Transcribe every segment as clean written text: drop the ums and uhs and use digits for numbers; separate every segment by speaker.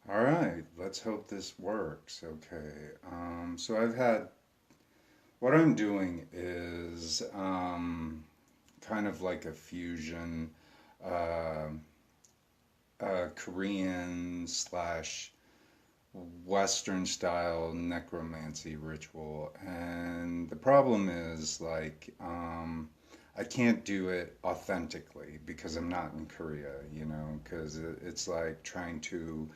Speaker 1: All right, let's hope this works. Okay. So I've had what I'm doing is kind of like a fusion, uh, Korean slash Western style necromancy ritual. And the problem is I can't do it authentically because I'm not in Korea, because it's like trying to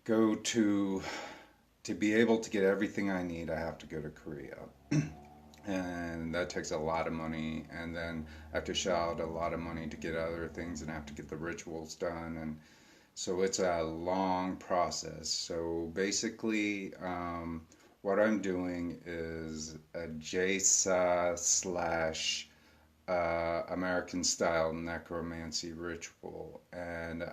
Speaker 1: go to be able to get everything I need, I have to go to Korea. And that takes a lot of money. And then I have to shell out a lot of money to get other things and I have to get the rituals done. And so it's a long process. So basically, what I'm doing is a JSA slash American style necromancy ritual. And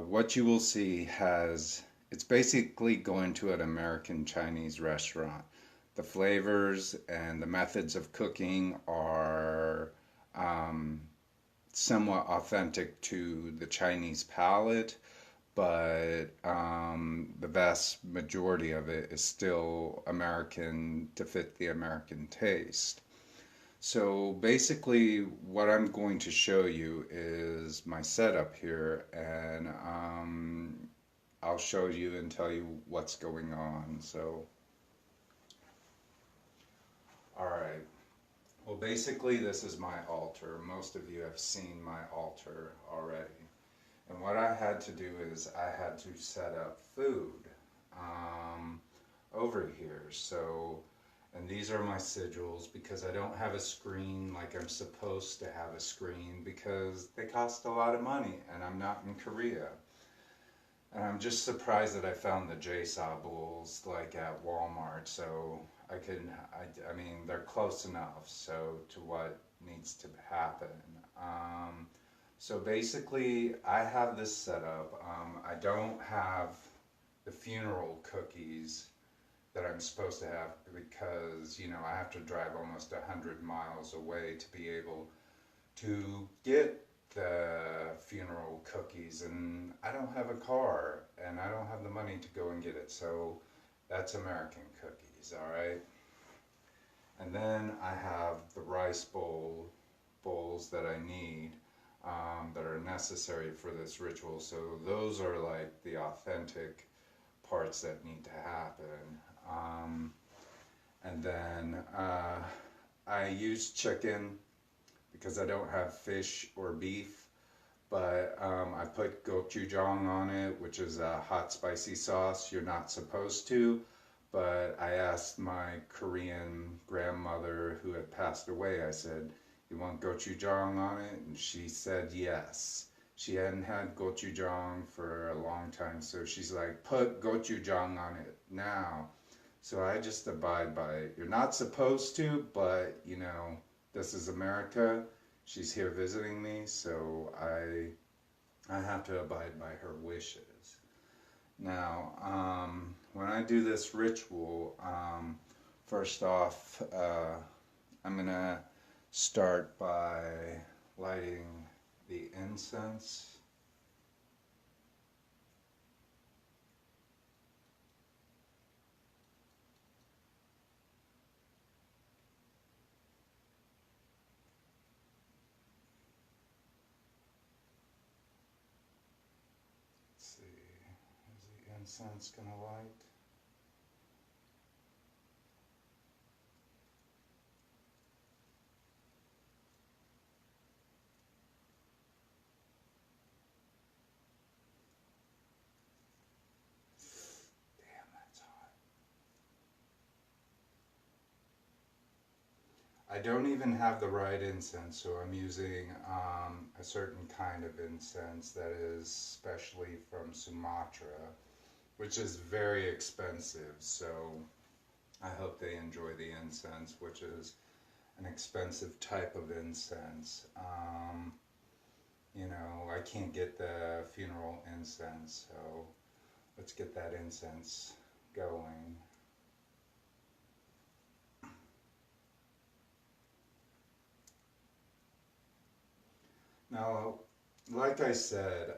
Speaker 1: what you will see has it's basically going to an American Chinese restaurant. The flavors and the methods of cooking are um, somewhat authentic to the Chinese palate, but the vast majority of it is still American to fit the American taste. So basically, what I'm going to show you is my setup here, and I'll show you and tell you what's going on. So, all right. Well, basically, this is my altar. Most of you have seen my altar already. And what I had to do is I had to set up food um, over here. So, and these are my sigils because I don't have a screen like I'm supposed to have a screen because they cost a lot of money and I'm not in Korea. And I'm just surprised that I found the JSAW bowls like at Walmart. So I mean, they're close enough. So to what needs to happen. Um, so basically, I have this set up. I don't have the funeral cookies that I'm supposed to have because, I have to drive almost 100 miles away to be able to get the funeral cookies, and I don't have a car and I don't have the money to go and get it. So that's American cookies, all right? And then I have the rice bowls that I need that are necessary for this ritual. So those are like the authentic parts that need to happen. Um, and then I use chicken because I don't have fish or beef, but I put gochujang on it, which is a hot spicy sauce. You're not supposed to, but I asked my Korean grandmother who had passed away, I said, "You want gochujang on it?" And she said yes. She hadn't had gochujang for a long time, so she's like, "Put gochujang on it now." So I just abide by it. You're not supposed to, but this is America. She's here visiting me, so I have to abide by her wishes. Now, when I do this ritual, first off, I'm gonna start by lighting the incense. Let's see, is the incense gonna light? Damn, that's hot. I don't even have the right incense, so I'm using a certain kind of incense that is specially from Sumatra, which is very expensive. So I hope they enjoy the incense, which is an expensive type of incense. I can't get the funeral incense, so let's get that incense going. Now, like I said,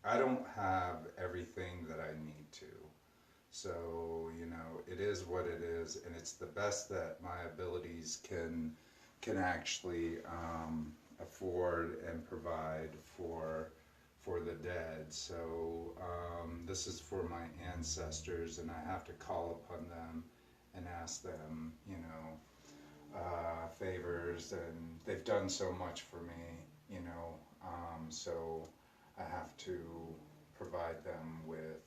Speaker 1: I don't have everything that I need to. So, you know, it is what it is, and it's the best that my abilities can actually afford and provide for the dead. So this is for my ancestors, and I have to call upon them and ask them, you know, favors, and they've done so much for me, you know. So I have to provide them with.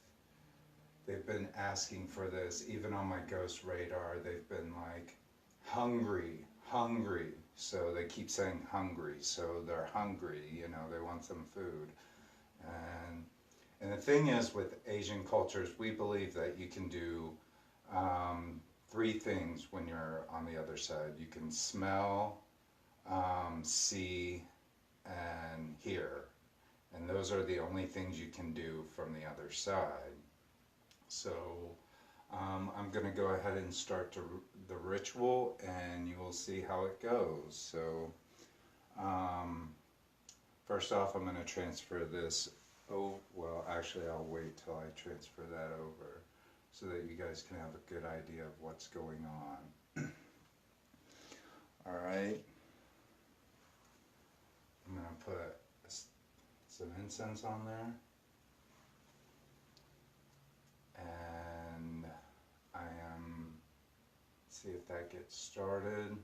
Speaker 1: They've been asking for this, even on my ghost radar. They've been like, hungry, hungry. So they keep saying hungry. So they're hungry, you know, they want some food. And and the thing is, with Asian cultures, we believe that you can do three things when you're on the other side. You can smell, see, and hear. And those are the only things you can do from the other side. So I'm going to go ahead and start the ritual, and you will see how it goes. So um, first off, I'm going to transfer this. Oh, well, actually, I'll wait till I transfer that over so that you guys can have a good idea of what's going on. All right. I'm going to put some incense on there. And I am, see if that gets started.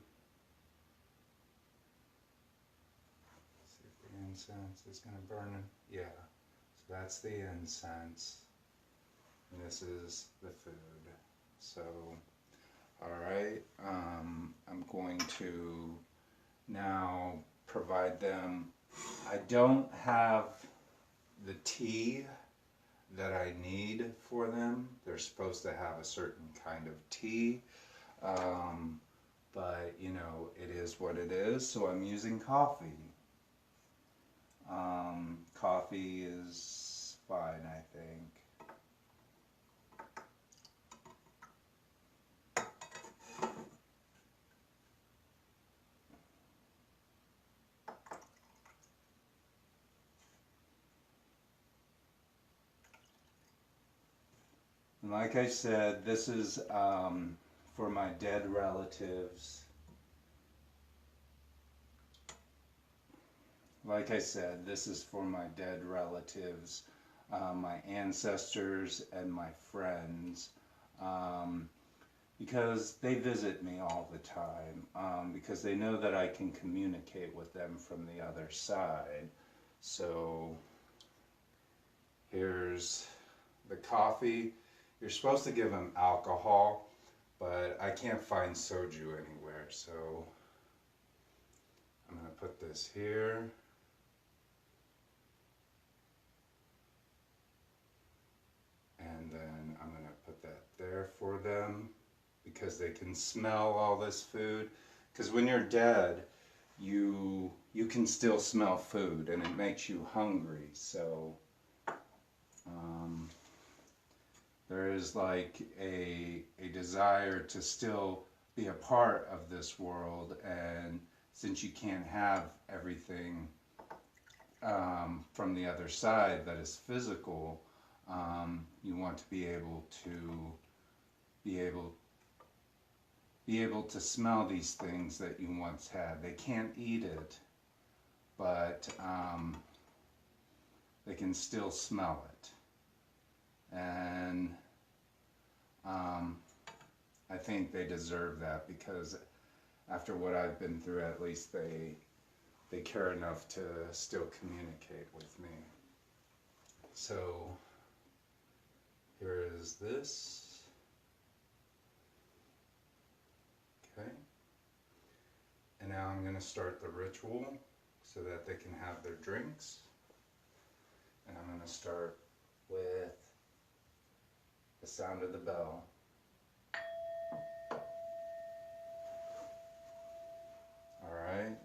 Speaker 1: See if the incense is going to burn. Yeah, so that's the incense, and this is the food. So, alright, I'm going to now provide them. I don't have the tea that I need for them. They're supposed to have a certain kind of tea, but you know, it is what it is, so I'm using coffee. Coffee is fine, I think. And like I said, this is for my dead relatives. Like I said, this is for my dead relatives, my ancestors, and my friends, because they visit me all the time, because they know that I can communicate with them from the other side. So here's the coffee. You're supposed to give them alcohol, but I can't find soju anywhere, so I'm going to put this here. And then I'm going to put that there for them because they can smell all this food. Because when you're dead, you can still smell food, and it makes you hungry. So there is like a desire to still be a part of this world, and since you can't have everything from the other side that is physical, you want to be able to smell these things that you once had. They can't eat it, but they can still smell it. And I think they deserve that, because after what I've been through, at least they care enough to still communicate with me. So here is this. Okay. And now I'm going to start the ritual so that they can have their drinks. And I'm going to start with the sound of the bell. Alright.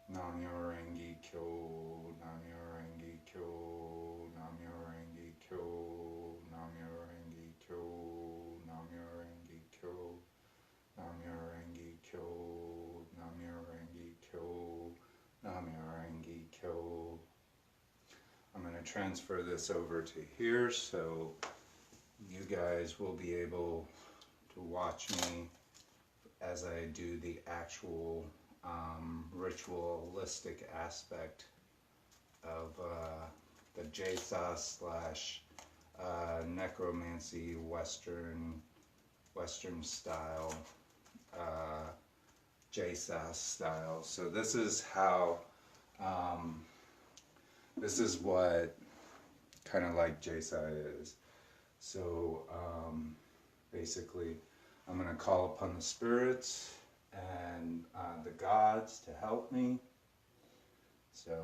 Speaker 1: Nam-myoho Renge Kyo, Nam-myoho Renge Kyo, Nam-myoho Renge Kyo, Nam-myoho Renge Kyo, Nam-myoho Renge Kyo, Nam-myoho Renge Kyo, Nam-myoho Renge Kyo, Nam-myoho Renge Kyo, to transfer this over to here so you guys will be able to watch me as I do the actual ritualistic aspect of the JSOS slash necromancy Western style, JSOS style. So this is how, this is what kind of like JSOS is. So basically I'm going to call upon the spirits and the gods to help me. So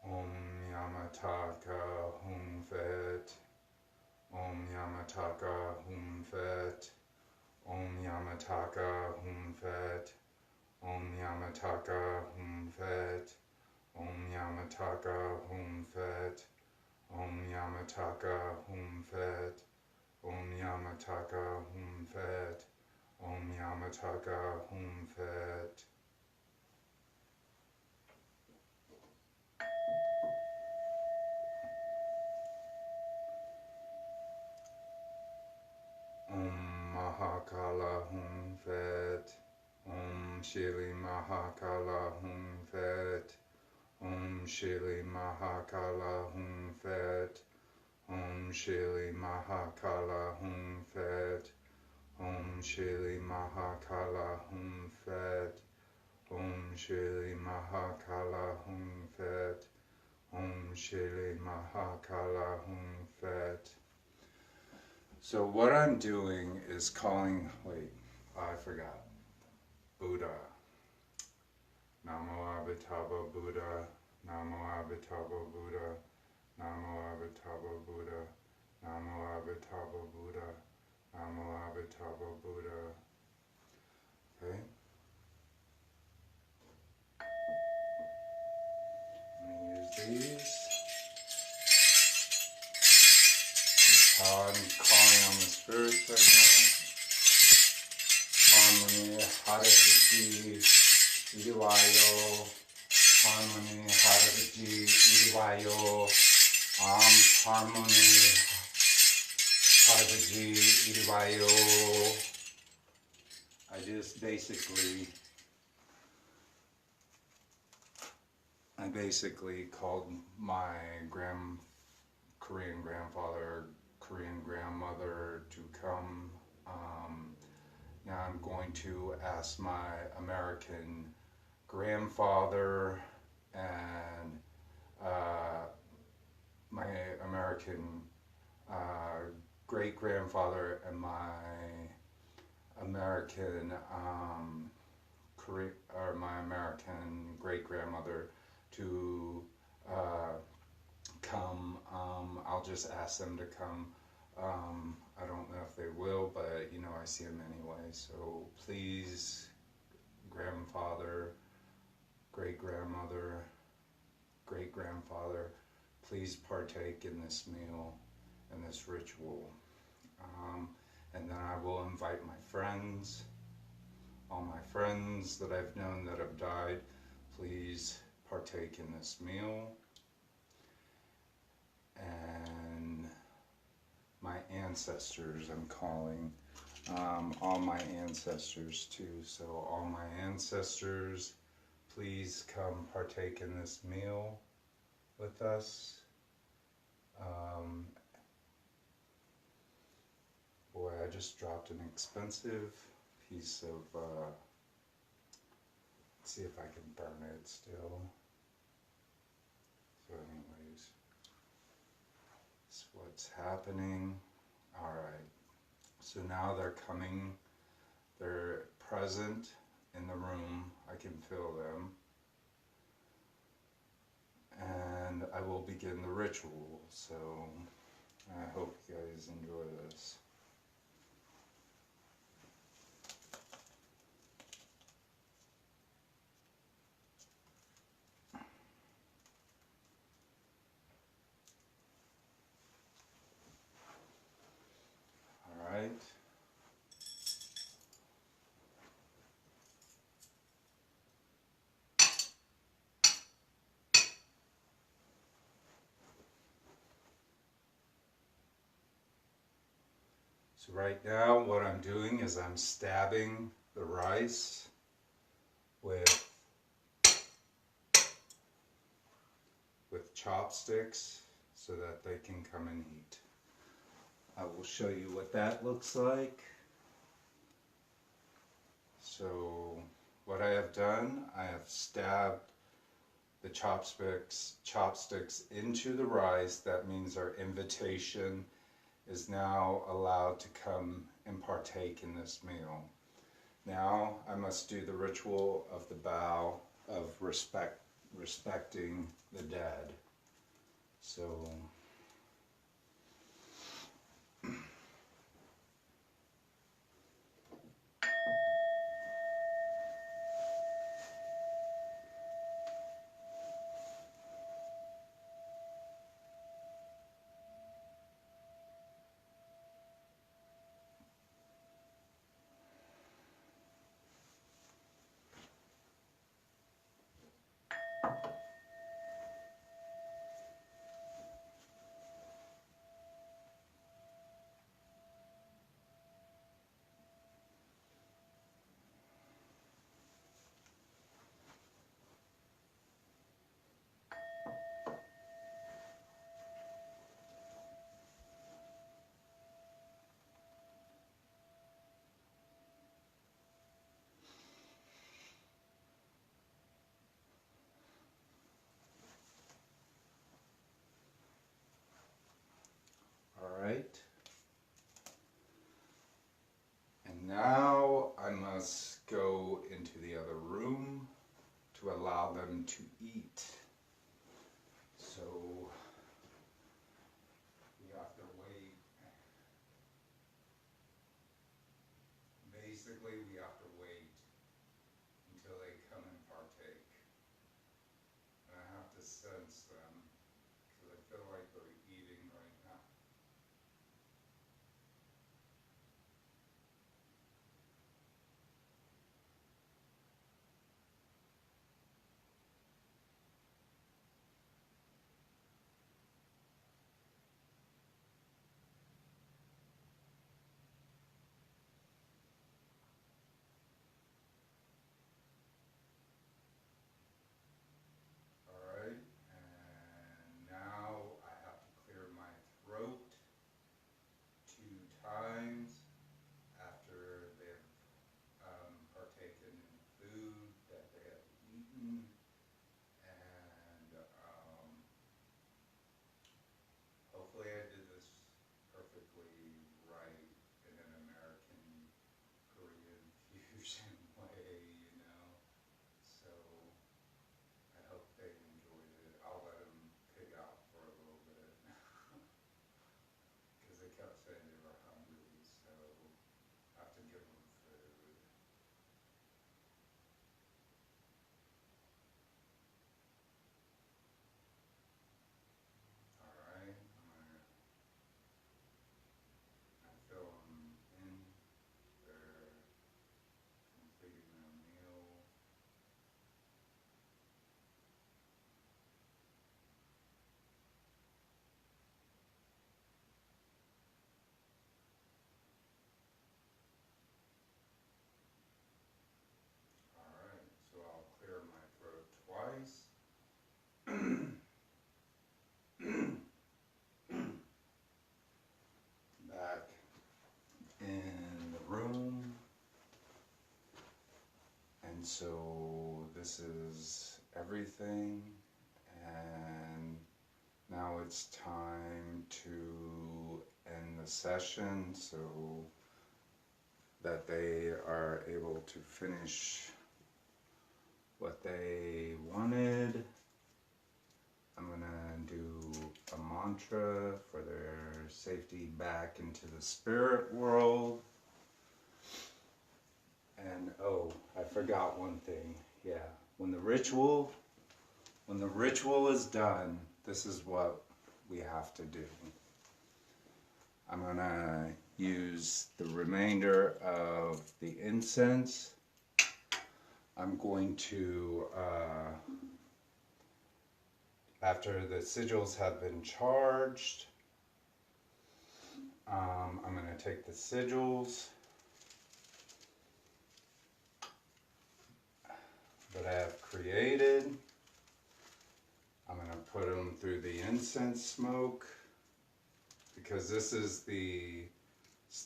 Speaker 1: Om Yamataka Hum Fet, Om Yamataka Hum Fet, Om Yamataka Hum Fet, Om Yamataka Hum Fet, Om Yamataka Hum Fet, Om Yamataka Hum Fet, Om Yamataka Hum Fet, Om Yamataka Hum Fet. Om Mahakala Hum Fet, Om Shili Mahakala Hum Fet, Om Shili Mahakala Hum Fet, Om Shili Mahakala Hum Fet, Om Shili Mahakala Hum Fet, Om Shili Mahakala Hum Fet, Om Shili Mahakala Hum Fet. So what I'm doing is calling, I forgot, Buddha. Namo Amitabha Buddha, Namo Amitabha Buddha, Namo Amitabha Buddha, Namo Amitabha Buddha, Namo Amitabha Buddha. Okay? Let me use these. This is how I'm calling on the spirits right now. Harmony, Haraji, Iriwayo, Harmony, Haraji, Iriwayo, Harmony, Haraji, Iriwayo. I just basically called my Korean grandfather, Korean grandmother to come. Now I'm going to ask my American grandfather and my American great-grandfather and my American my American great-grandmother to come. I'll just ask them to come. I don't know if they will, but you know, I see them anyway. So please, grandfather, great-grandmother, great-grandfather, please partake in this meal and this ritual. And then I will invite my friends, all my friends that I've known that have died, please partake in this meal. And my ancestors, I'm calling all my ancestors too. So all my ancestors, please come partake in this meal with us. Boy, I just dropped an expensive piece of, let's see if I can burn it still. So anyways, that's what's happening. Alright, so now they're coming, they're present in the room, I can feel them. And I will begin the ritual, so I hope you guys enjoy this. Alright. So right now what I'm doing is I'm stabbing the rice with chopsticks so that they can come and eat. I will show you what that looks like. So what I have done, I have stabbed the chopsticks into the rice. That means our invitation is now allowed to come and partake in this meal. Now I must do the ritual of the bow of respecting the dead. So all right. And now I must go into the other room to allow them to eat. So we have to wait. Basically, we have to wait until they come and partake. And I have to sense them because I feel like they're eating right now. All right, and now I have to clear my throat 2 times after they've partaken in food that they have eaten, and hopefully I did this perfectly right in an American Korean fusion way, you know. So I hope they enjoyed it. I'll let them pig out for a little bit because they kept saying they were hungry, so I have to give them food. All right, I fill them in. They're completing their meal. All right, so I'll clear my throat twice. Back in the room. And so this is everything, and now it's time to end the session so that they are able to finish what they wanted. I'm gonna do a mantra for their safety back into the spirit world. And oh, I forgot one thing. Yeah, when the ritual is done, this is what we have to do. I'm gonna use the remainder of the incense. I'm going to, after the sigils have been charged, I'm going to take the sigils that I have created. I'm going to put them through the incense smoke, because this is the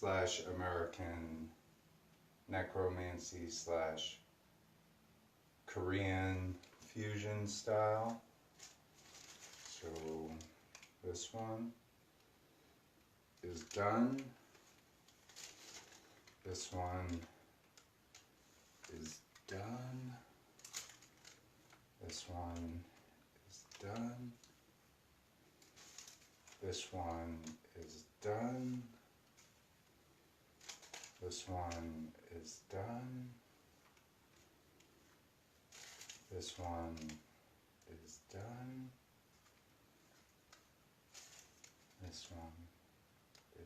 Speaker 1: / American necromancy / Korean fusion style. So this one is done. This one is done. This one is done. This one is done. This one is done. This one is done. This one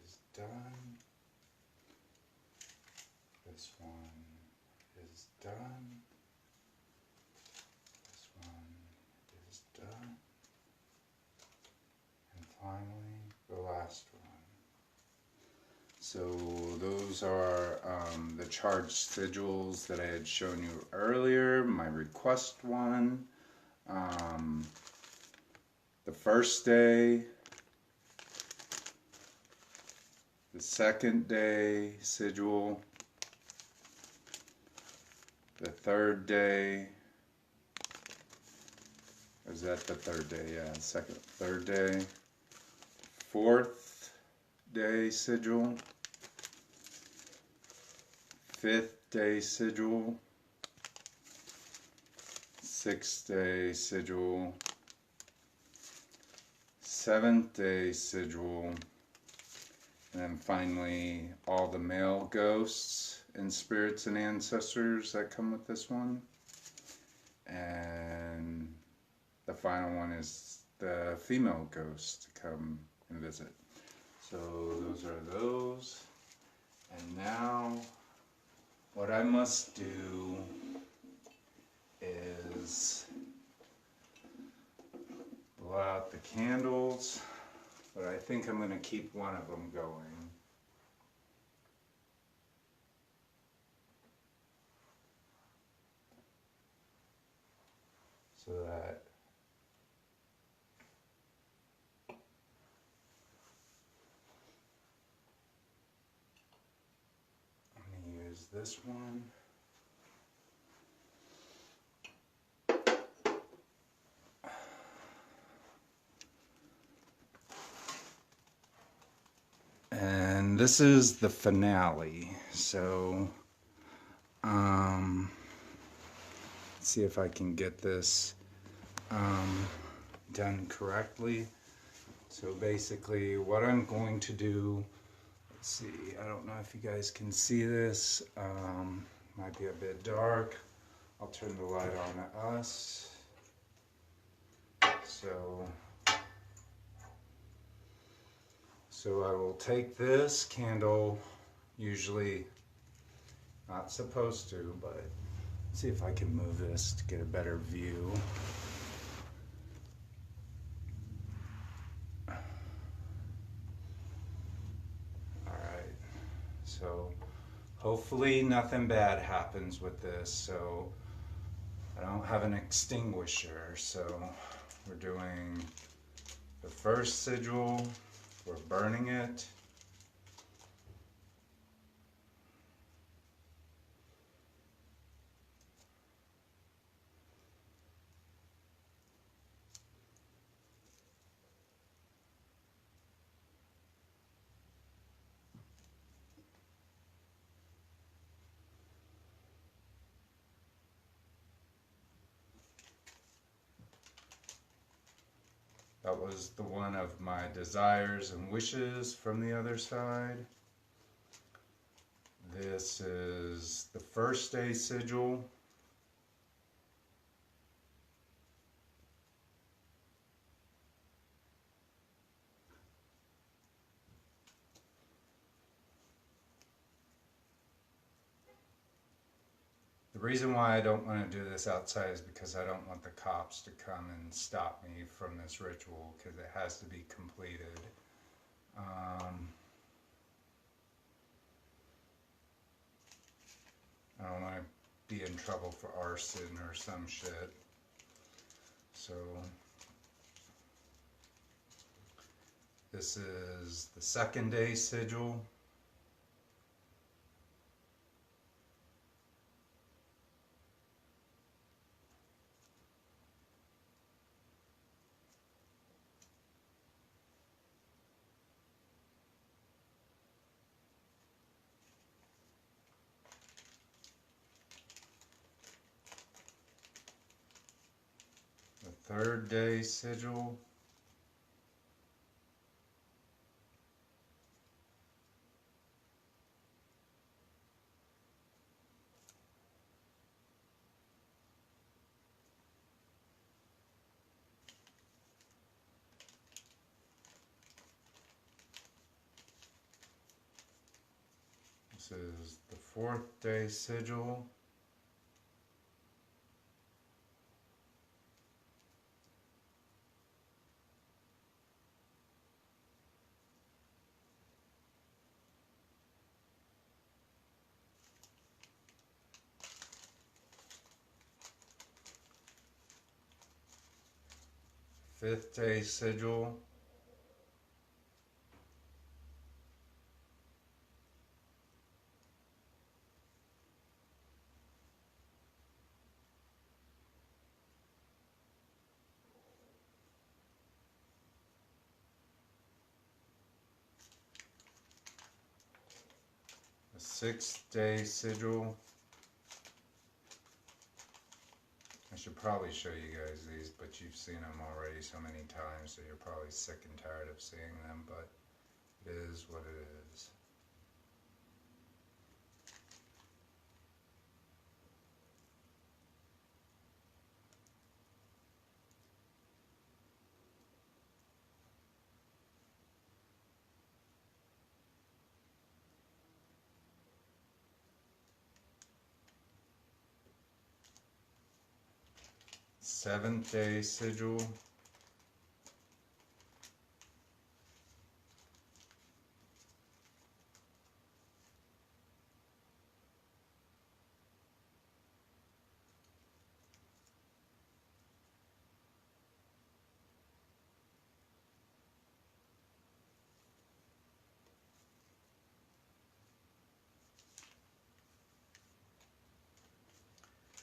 Speaker 1: is done. This one is done. This one is done. And finally, the last one. So those are the charged sigils that I had shown you earlier, my request one. The first day, the second day sigil, the third day, or is that the third day? Yeah, third day, fourth day sigil, fifth day sigil, sixth day sigil, seventh day sigil, and then finally all the male ghosts and spirits and ancestors that come with this one. And the final one is the female ghosts to come and visit. So those are those. And now what I must do is blow out the candles, but I think I'm going to keep one of them going. So that I'm going to use this one. And this is the finale. So let's see if I can get this done correctly. So basically what I'm going to do, let's see, I don't know if you guys can see this, might be a bit dark. I'll turn the light on to us. So I will take this candle, usually not supposed to, but let's see if I can move this to get a better view. Alright, so hopefully nothing bad happens with this. So I don't have an extinguisher, so we're doing the first sigil, we're burning it. That was the one of my desires and wishes from the other side. This is the first day sigil. The reason why I don't want to do this outside is because I don't want the cops to come and stop me from this ritual, because it has to be completed. I don't want to be in trouble for arson or some shit. So this is the second day sigil. The third day sigil. This is the fourth day sigil. Fifth day sigil. The sixth day sigil. I should probably show you guys these, but you've seen them already so many times, so you're probably sick and tired of seeing them, but it is what it is. Seventh day sigil.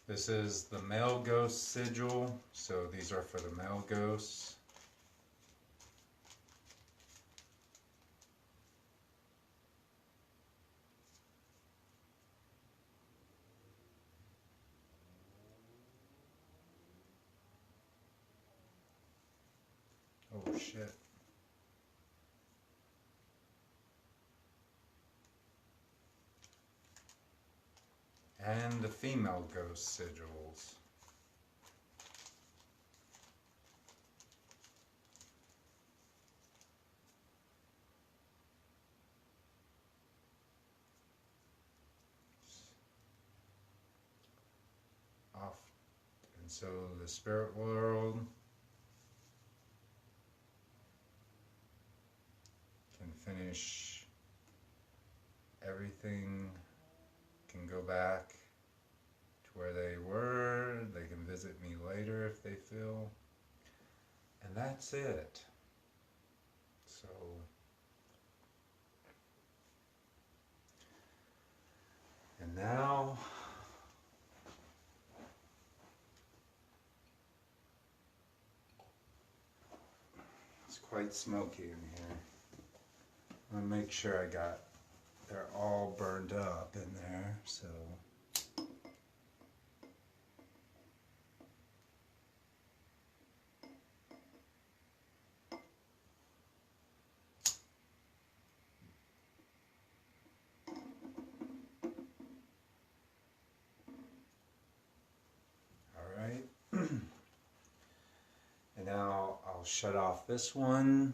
Speaker 1: This is the male ghost sigil, so these are for the male ghosts. Oh shit. And the female ghost sigils. Off. And so the spirit world can finish everything, can go back to where they were, they can visit me later if they feel, and that's it. So and now it's quite smoky in here. I'm gonna make sure they're all burned up in there, so alright. And now I'll shut off this one.